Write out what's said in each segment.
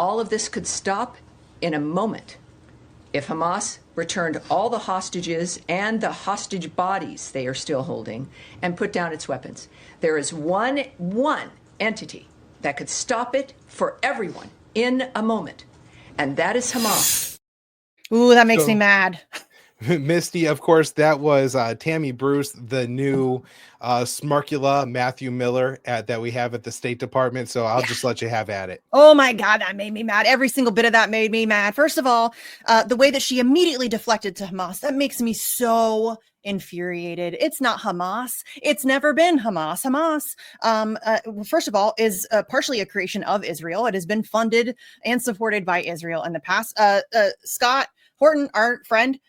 all of this could stop in a moment if Hamas returned all the hostages and the hostage bodies they are still holding and put down its weapons. There is one entity that could stop it for everyone in a moment, and that is Hamas. Ooh, that makes me mad. Misty, of course, that was Tammy Bruce, the new Smarkula Matthew Miller that we have at the State Department. So I'll just let you have at it. Oh my God, that made me mad. Every single bit of that made me mad. First of all, the way that she immediately deflected to Hamas, that makes me so infuriated. It's not Hamas. It's never been Hamas. Hamas, first of all, is partially a creation of Israel. It has been funded and supported by Israel in the past. Scott Horton, our friend,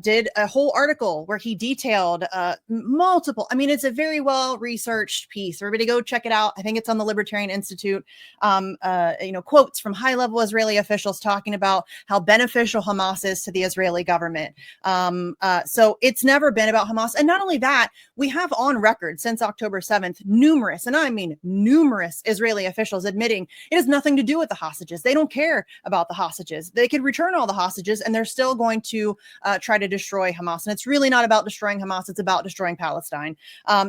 did a whole article where he detailed multiple. I mean, it's a very well researched piece. Everybody go check it out. I think it's on the Libertarian Institute. Quotes from high level Israeli officials talking about how beneficial Hamas is to the Israeli government. So it's never been about Hamas. And not only that, we have on record since October 7th, numerous, and I mean numerous Israeli officials admitting it has nothing to do with the hostages. They don't care about the hostages. They could return all the hostages and they're still going to try to destroy Hamas. And it's really not about destroying Hamas. It's about destroying Palestine.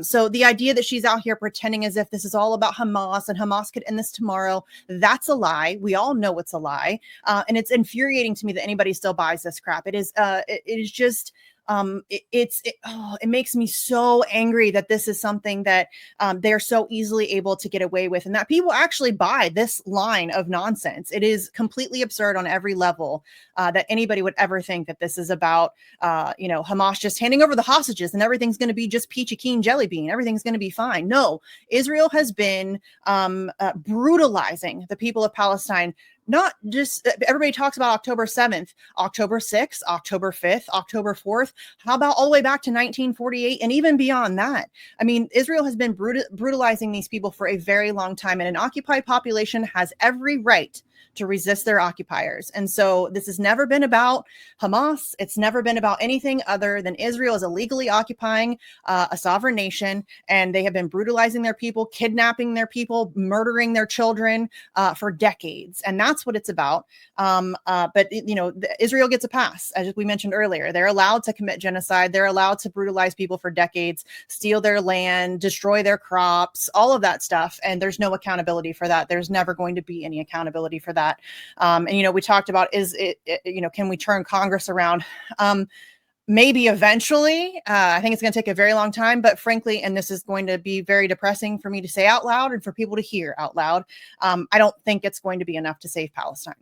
So the idea that she's out here pretending as if this is all about Hamas and Hamas could end this tomorrow, that's a lie. We all know it's a lie. And it's infuriating to me that anybody still buys this crap. It is just, it makes me so angry that this is something that they're so easily able to get away with, and that people actually buy this line of nonsense. It is completely absurd on every level that anybody would ever think that this is about, Hamas just handing over the hostages and everything's going to be just peachy keen jelly bean. Everything's going to be fine. No, Israel has been brutalizing the people of Palestine. Not just, everybody talks about October 7th, October 6th, October 5th, October 4th. How about all the way back to 1948 and even beyond that? I mean, Israel has been brutalizing these people for a very long time, and an occupied population has every right to resist their occupiers. And so this has never been about Hamas. It's never been about anything other than Israel is illegally occupying a sovereign nation, and they have been brutalizing their people, kidnapping their people, murdering their children for decades. And that's what it's about. But Israel gets a pass, as we mentioned earlier. They're allowed to commit genocide. They're allowed to brutalize people for decades, steal their land, destroy their crops, all of that stuff. And there's no accountability for that. There's never going to be any accountability for that. We talked about, can we turn Congress around? Maybe eventually. I think it's going to take a very long time, but frankly, and this is going to be very depressing for me to say out loud and for people to hear out loud, I don't think it's going to be enough to save Palestine.